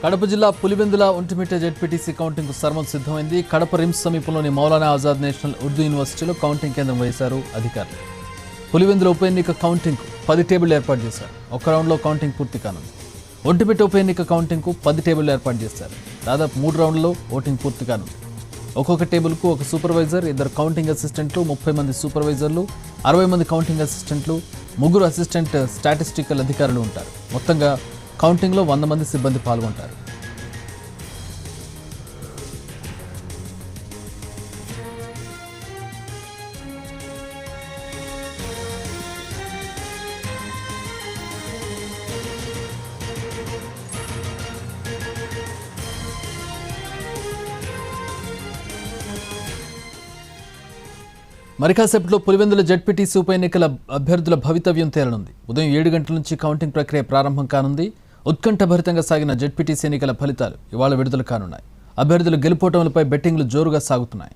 కడప జిల్లా Pulivendula Vontimitta ZPTC counting కు సర్వం సిద్ధమైంది. కడప రిమ్స్ సమీపంలోని మౌలానా ఆజాద్ నేషనల్ ఉర్దూ యూనివర్సిటీలో కౌంటింగ్ కేంద్రం వేశారు అధికారులు. పులివెందుల ఉప ఎన్నిక కౌంటింగ్ కు 10 టేబుల్ ఏర్పాటు చేశారు. ఒక రౌండ్ లో కౌంటింగ్ పూర్తి కానుంది. ఒంటిమిట్ట ఉప ఎన్నిక కౌంటింగ్ కు 10 టేబుల్ ఏర్పాటు చేశారు. దాదాపు 3 రౌండ్లలో ఓటింగ్ పూర్తి కానుంది. ఒక్కొక్క టేబుల్ కు ఒక సూపర్వైజర్, 2 కౌంటింగ్ అసిస్టెంట్లు, 30 మంది సూపర్వైజర్లు, 60 మంది కౌంటింగ్ అసిస్టెంట్లు, 3 అసిస్టెంట్ స్టాటిస్టికల్ అధికారులు ఉంటారు. మొత్తంగా కౌంటింగ్లో 100 మంది సిబ్బంది పాల్గొంటారు. మరి కాసేపట్లో పులివెందుల జెడ్పీటీసీ ఉప ఎన్నికల అభ్యర్థుల భవితవ్యం తేలనుంది. ఉదయం 7 గంటల నుంచి కౌంటింగ్ ప్రక్రియ ప్రారంభం కానుంది. ఉత్కంఠభరితంగా సాగిన జెడ్పీటీసీ ఎన్నికల ఫలితాలు ఇవాళ విడుదల కానున్నాయి. అభ్యర్థుల గెలుపోటములపై బెట్టింగ్లు జోరుగా సాగుతున్నాయి.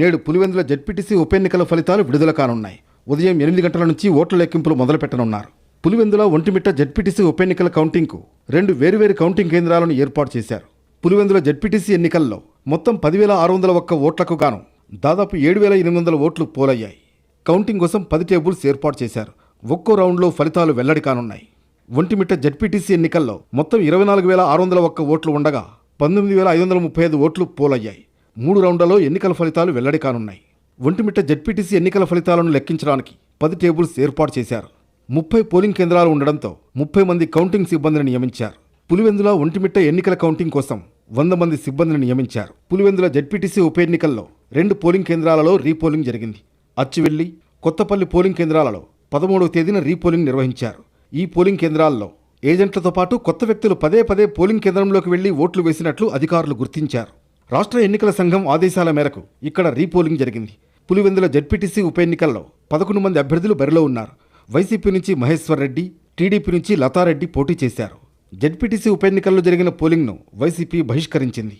నేడు పులివెందుల జెడ్పీటీసీ ఉప ఎన్నికల ఫలితాలు విడుదల కానున్నాయి. ఉదయం 8 గంటల నుంచి ఓట్ల లెక్కింపులు మొదలు పెట్టనున్నారు. పులివెందుల ఒంటిమిట్ట జెడ్పీటీసీ ఉప ఎన్నికల కౌంటింగ్కు 2 వేరువేరు కౌంటింగ్ కేంద్రాలను ఏర్పాటు చేశారు. పులివెందుల జెడ్పీటీసీ ఎన్నికల్లో మొత్తం 10,601 ఓట్లకు గాను దాదాపు 7,800 ఓట్లు పోలయ్యాయి. కౌంటింగ్ కోసం 10 టేబుల్స్ ఏర్పాటు చేశారు. ఒక్కో రౌండ్లో ఫలితాలు వెల్లడి కానున్నాయి. ఒంటిమిట్ట జెడ్పీటీసీ ఎన్నికల్లో మొత్తం 24,601 ఓట్లు ఉండగా 19,535 ఓట్లు పోలయ్యాయి. 3 రౌండ్లలో ఎన్నికల ఫలితాలు వెల్లడి కానున్నాయి. ఒంటిమిట్ట జెడ్పీటీసీ ఎన్నికల ఫలితాలను లెక్కించడానికి 10 టేబుల్స్ ఏర్పాటు చేశారు. 30 పోలింగ్ కేంద్రాలు ఉండడంతో 30 మంది కౌంటింగ్ సిబ్బందిని నియమించారు. పులివెందుల ఒంటిమిట్ట ఎన్నికల కౌంటింగ్ కోసం 100 మంది సిబ్బందిని నియమించారు. పులివెందుల జెడ్పీటీసీ ఉప ఎన్నికల్లో 2 పోలింగ్ కేంద్రాలలో రీపోలింగ్ జరిగింది. అచ్చివెల్లి, కొత్తపల్లి పోలింగ్ కేంద్రాలలో 13వ తేదీన రీపోలింగ్ నిర్వహించారు. ఈ పోలింగ్ కేంద్రాల్లో ఏజెంట్లతో పాటు కొత్త వ్యక్తులు పదే పోలింగ్ కేంద్రంలోకి వెళ్లి ఓట్లు వేసినట్లు అధికారులు గుర్తించారు. రాష్ట్ర ఎన్నికల సంఘం ఆదేశాల మేరకు ఇక్కడ రీపోలింగ్ జరిగింది. పులివెందుల జెడ్పీటీసీ ఉప ఎన్నికల్లో 11 మంది అభ్యర్థులు బరిలో ఉన్నారు. వైసీపీ నుంచి మహేశ్వర్ రెడ్డి, టీడీపీ నుంచి లతారెడ్డి పోటీ చేశారు. జెడ్పీటీసీ ఉప ఎన్నికల్లో జరిగిన పోలింగ్ను వైసీపీ బహిష్కరించింది.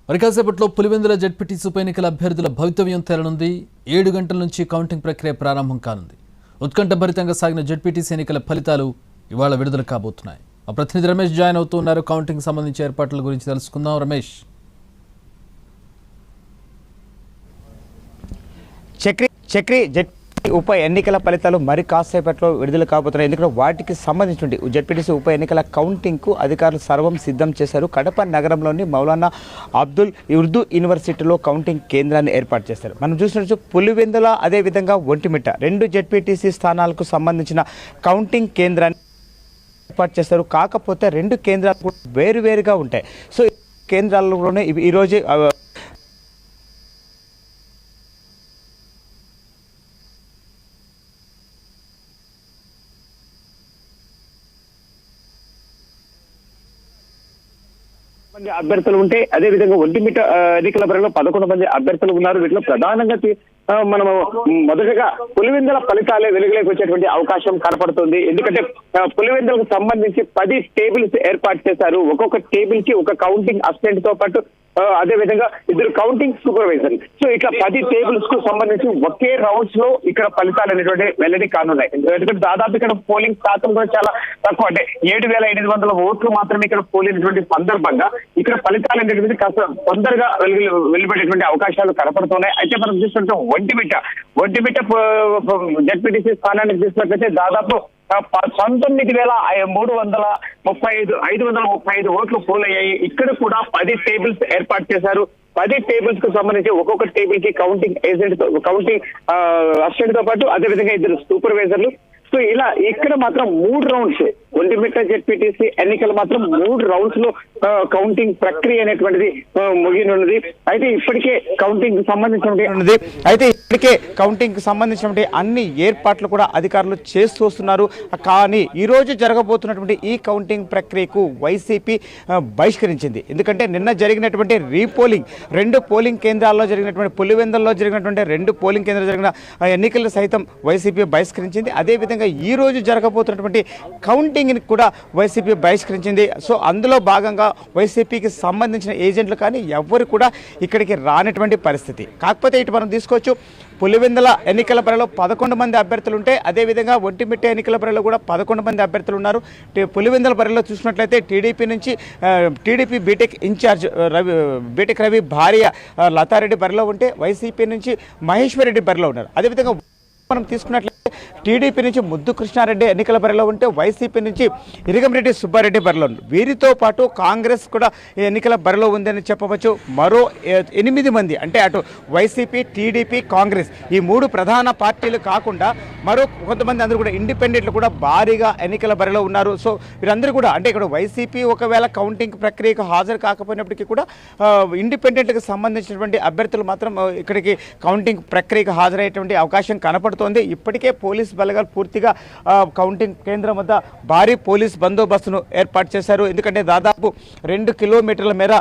మరి కాసేపట్లో పులివెందుల జెడ్పీటీసీ ఉప ఎన్నికల అభ్యర్థుల భవితవ్యం తేలనుంది. 7 గంటల నుంచి కౌంటింగ్ ప్రక్రియ ప్రారంభం కానుంది. ఉత్కంఠభరితంగా సాగిన జెడ్పీటీసీ ఎన్నికల ఫలితాలు ఇవాళ విడుదల కాబోతున్నాయి. మా ప్రతినిధి రమేష్ జాయిన్ అవుతూ ఉన్నారు. కౌంటింగ్ సంబంధించి ఏర్పాట్ల గురించి తెలుసుకుందాం. రమేష్. చక్రి ఉప ఎన్నికల ఫలితాలు మరి కాసేపట్లో విడుదల కాబోతున్నాయి. ఎందుకంటే వాటికి సంబంధించి జెడ్పీటీసీ ఉప ఎన్నికల కౌంటింగ్కు అధికారులు సర్వం సిద్ధం చేశారు. కడప నగరంలోని మౌలానా ఆజాద్ ఉర్దూ యూనివర్సిటీలో కౌంటింగ్ కేంద్రాన్ని ఏర్పాటు చేశారు. మనం చూసినట్టు పులివెందుల అదేవిధంగా ఒంటిమిట్ట 2 జెడ్పీటీసీ స్థానాలకు సంబంధించిన కౌంటింగ్ కేంద్రాన్ని ఏర్పాటు చేస్తారు. కాకపోతే 2 కేంద్రాలు కూడా వేరువేరుగా ఉంటాయి. సో కేంద్రాల్లోనే ఈరోజు అభ్యర్థులు ఉంటే అదే విధంగా ఒంటిమిట్ట ఎన్నికల బరిలో 11 మంది అభ్యర్థులు ఉన్నారు. వీటిలో ప్రధానంగా మనము మొదటగా పులివెందుల ఫలితాలే వెలుగులోకి వచ్చేటువంటి అవకాశం కనపడుతుంది. ఎందుకంటే పులివెందులకు సంబంధించి 10 టేబుల్స్ ఏర్పాటు చేశారు. ఒక్కొక్క టేబుల్ కి ఒక కౌంటింగ్ అసిస్టెంట్ తో పాటు అదే విధంగా 2 కౌంటింగ్ సూపర్వైజర్. సో ఇట్లా 10 టేబుల్స్ కు సంబంధించి ఒకే రౌండ్స్ లో ఇక్కడ ఫలితాలు అనేటువంటి వెల్లడి కానున్నాయి. ఎందుకంటే దాదాపు ఇక్కడ పోలింగ్ శాతం కూడా చాలా తక్కువ, అంటే 7,800 ఓట్లు మాత్రమే ఇక్కడ పోలినటువంటి సందర్భంగా ఇక్కడ ఫలితాలు అనేటువంటి కాస్త తొందరగా వెలువడేటువంటి అవకాశాలు కనపడుతున్నాయి. అయితే మనం చూస్తుంటే ఒంటిమిట్ట జెడ్పీటీసీ స్థానానికి చూసినట్లయితే దాదాపు 19,335 ఓట్లు పోలయ్యాయి. ఇక్కడ కూడా 10 టేబుల్స్ ఏర్పాటు చేశారు. 10 టేబుల్స్ కు సంబంధించి ఒక్కొక్క టేబుల్ కి కౌంటింగ్ అసిస్టెంట్ తో పాటు అదేవిధంగా 2 సూపర్వైజర్లు. సో ఇలా ఇక్కడ మాత్రం 3 రౌండ్స్ ఒంటిమిట్ట జెడ్పీటీసీ ఎన్నికలు మాత్రం 3 రౌండ్స్ లో కౌంటింగ్ ప్రక్రియ అనేటువంటిది ముగినున్నది. అయితే ఇప్పటికే కౌంటింగ్ సంబంధించినటువంటి అన్ని ఏర్పాట్లు కూడా అధికారులు చేస్తూ వస్తున్నారు. కానీ ఈ రోజు జరగబోతున్నటువంటి ఈ కౌంటింగ్ ప్రక్రియకు వైసీపీ బహిష్కరించింది. ఎందుకంటే నిన్న జరిగినటువంటి రీపోలింగ్ 2 పోలింగ్ కేంద్రాల్లో జరిగినటువంటి పులివెందుల్లో జరిగినటువంటి 2 పోలింగ్ కేంద్రాల్లో జరిగిన ఎన్నికలు సైతం వైసీపీ బహిష్కరించింది. అదేవిధంగా అదేవిధంగా ఈ రోజు జరగబోతున్నటువంటి కౌంటింగ్ని కూడా వైసీపీ బహిష్కరించింది. సో అందులో భాగంగా వైసీపీకి సంబంధించిన ఏజెంట్లు కానీ ఎవ్వరు కూడా ఇక్కడికి రానటువంటి పరిస్థితి. కాకపోతే ఇటు మనం తీసుకోవచ్చు, పులివెందుల ఎన్నికల బరిలో 11 మంది అభ్యర్థులు ఉంటే అదేవిధంగా ఒంటిమిట్ట ఎన్నికల బరిలో కూడా 11 మంది అభ్యర్థులు ఉన్నారు. పులివెందుల బరిలో చూసినట్లయితే టీడీపీ నుంచి TDP BTech incharge BTech Ravi భార్య లతారెడ్డి బరిలో ఉంటే వైసీపీ నుంచి మహేశ్వర్ రెడ్డి బరిలో ఉన్నారు. అదేవిధంగా మనం తీసుకున్నట్లయితే టీడీపీ నుంచి ముద్దు కృష్ణారెడ్డి ఎన్నికల బరిలో ఉంటే వైసీపీ నుంచి ఇరిగంరెడ్డి సుబ్బారెడ్డి బరిలో ఉన్నారు. వీరితో పాటు కాంగ్రెస్ కూడా ఎన్నికల బరిలో ఉందని చెప్పవచ్చు. మరో 8 మంది అంటే అటు వైసీపీ, టీడీపీ, కాంగ్రెస్ ఈ 3 ప్రధాన పార్టీలు కాకుండా మరో కొంతమంది అందరూ కూడా ఇండిపెండెంట్లు కూడా భారీగా ఎన్నికల బరిలో ఉన్నారు. సో వీరందరూ కూడా అంటే ఇక్కడ వైసీపీ ఒకవేళ కౌంటింగ్ ప్రక్రియకు హాజరు కాకపోయినప్పటికీ కూడా ఇండిపెండెంట్కి సంబంధించినటువంటి అభ్యర్థులు మాత్రం ఇక్కడికి కౌంటింగ్ ప్రక్రియకు హాజరయ్యేటువంటి అవకాశం కనపడుతుంది. ఇప్పటికే పోలీస్ బలగాలు పూర్తిగా కౌంటింగ్ కేంద్రం వద్ద భారీ పోలీస్ బందోబస్తును ఏర్పాటు చేశారు. ఎందుకంటే దాదాపు 2 కిలోమీటర్ల మేర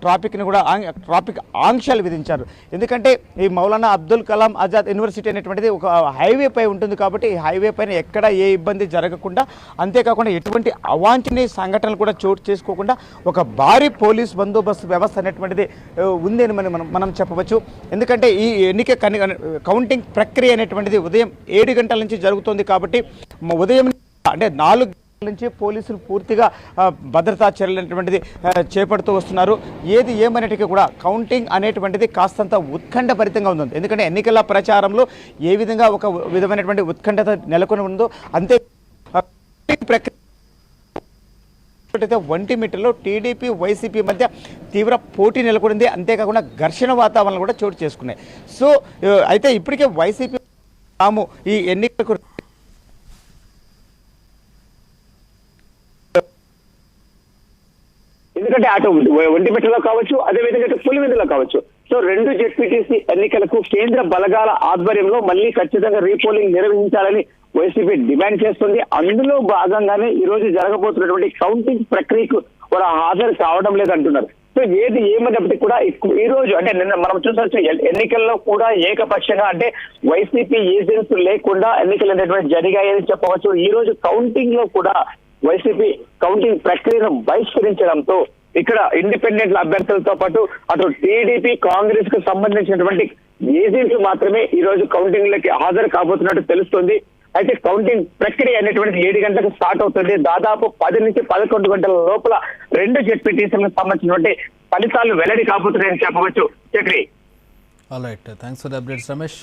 ట్రాఫిక్ని కూడా ట్రాఫిక్ ఆంక్షలు విధించారు. ఎందుకంటే ఈ మౌలానా అబ్దుల్ కలాం ఆజాద్ యూనివర్సిటీ అనేటువంటిది ఒక హైవే పై ఉంటుంది కాబట్టి ఈ హైవే పైన ఎక్కడ ఏ ఇబ్బంది జరగకుండా, అంతేకాకుండా ఎటువంటి అవాంఛనీయ సంఘటనలు కూడా చోటు చేసుకోకుండా ఒక భారీ పోలీస్ బందోబస్తు వ్యవస్థ అనేటువంటిది ఉంది అని మనం చెప్పవచ్చు. ఎందుకంటే ఈ ఎన్నిక కౌంటింగ్ ప్రక్రియ అనేటువంటిది ఉదయం 7 గంటల నుంచి జరుగుతుంది కాబట్టి ఉదయం అంటే 4 గంటల నుంచి పోలీసులు పూర్తిగా భద్రతా చర్యలు అనేటువంటిది చేపడుతూ వస్తున్నారు. ఏది ఏమనేటికి కూడా కౌంటింగ్ అనేటువంటిది కాస్తంత ఉత్కంఠభరితంగా ఉంది. ఎందుకంటే ఎన్నికల ప్రచారంలో ఏ విధంగా ఒక విధమైనటువంటి ఉత్కంఠత నెలకొని ఉందో అంతే ప్రక్రియ ఒంటిమిట్టలో టీడీపీ, వైసీపీ మధ్య తీవ్ర పోటీ నెలకొంది. అంతేకాకుండా ఘర్షణ వాతావరణం కూడా చోటు చేసుకున్నాయి. సో అయితే ఇప్పటికే వైసీపీ తాము ఈ ఎన్నికలకు ఎందుకంటే అటు ఒంటిమిట్టలో కావచ్చు, అదేవిధంగా ఇటు పులివెందులో కావచ్చు. సో 2 జెడ్పీటీసీ ఎన్నికలకు కేంద్ర బలగాల ఆధ్వర్యంలో మళ్ళీ ఖచ్చితంగా రీపోలింగ్ నిర్వహించాలని వైసీపీ డిమాండ్ చేస్తుంది. అందులో భాగంగానే ఈ రోజు జరగబోతున్నటువంటి కౌంటింగ్ ప్రక్రియకు కూడా హాజరు కావడం లేదంటున్నారు. సో ఏది ఏమైనప్పటికీ కూడా ఈ రోజు అంటే నిన్న మనం చూసొచ్చు ఎన్నికల్లో కూడా ఏకపక్షంగా అంటే వైసీపీ ఏజెంట్స్ లేకుండా ఎన్నికలు అనేటువంటి జరిగాయని చెప్పవచ్చు. ఈ రోజు కౌంటింగ్ లో కూడా వైసీపీ కౌంటింగ్ ప్రక్రియను బహిష్కరించడంతో ఇక్కడ ఇండిపెండెంట్ అభ్యర్థులతో పాటు అటు టీడీపీ, కాంగ్రెస్ కు సంబంధించినటువంటి ఏజెంట్లు మాత్రమే ఈ రోజు కౌంటింగ్ లకి హాజరు కాబోతున్నట్టు తెలుస్తుంది. అయితే కౌంటింగ్ ప్రక్రియ అనేటువంటిది 7 గంటలకు స్టార్ట్ అవుతుంది. దాదాపు 10 నుంచి 11 గంటల లోపల 2 జెడ్పీటీసీలకు సంబంధించినటువంటి ఫలితాలు వెల్లడి కాబోతున్నాయని చెప్పవచ్చు. Chakri. Alright, thanks for the updates Ramesh.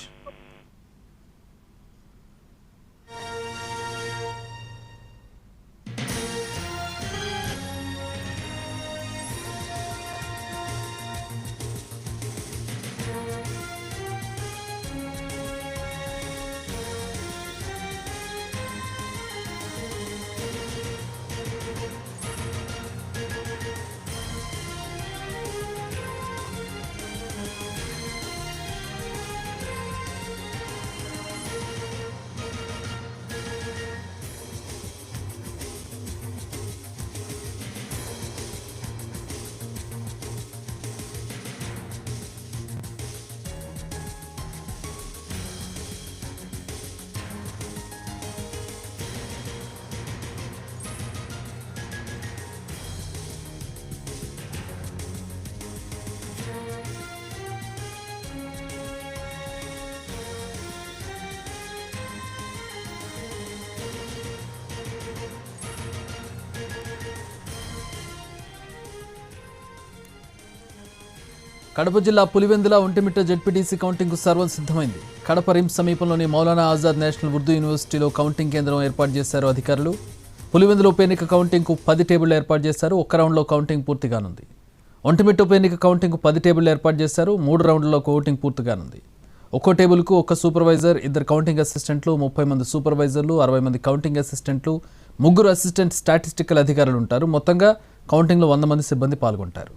Kadapa జిల్లా పులివెందుల ఒంటిమిట్ట జెడ్పీటీసీ కౌంటింగ్కు సర్వం సిద్ధమైంది. కడప రిమ్స్ సమీపంలోని మౌలానా ఆజాద్ నేషనల్ ఉర్దూ యూనివర్సిటీలో కౌంటింగ్ కేంద్రం ఏర్పాటు చేశారు అధికారులు. పులివెందుల ఉప ఎన్నిక కౌంటింగ్కు 10 టేబుళ్లు ఏర్పాటు చేశారు. ఒక్క రౌండ్లో కౌంటింగ్ పూర్తిగానుంది. ఒంటిమిట్ట ఉప ఎన్నిక కౌంటింగ్కు 10 టేబుళ్లు ఏర్పాటు చేశారు. 3 రౌండ్లలో కౌంటింగ్ పూర్తిగానుంది. ఒక్కో టేబుల్కు 1 సూపర్వైజర్, 2 కౌంటింగ్ అసిస్టెంట్లు, 30 మంది సూపర్వైజర్లు, 60 మంది కౌంటింగ్ అసిస్టెంట్లు, 3 అసిస్టెంట్ స్టాటిస్టికల్ అధికారులు ఉంటారు. మొత్తంగా కౌంటింగ్లో 100 మంది సిబ్బంది పాల్గొంటారు.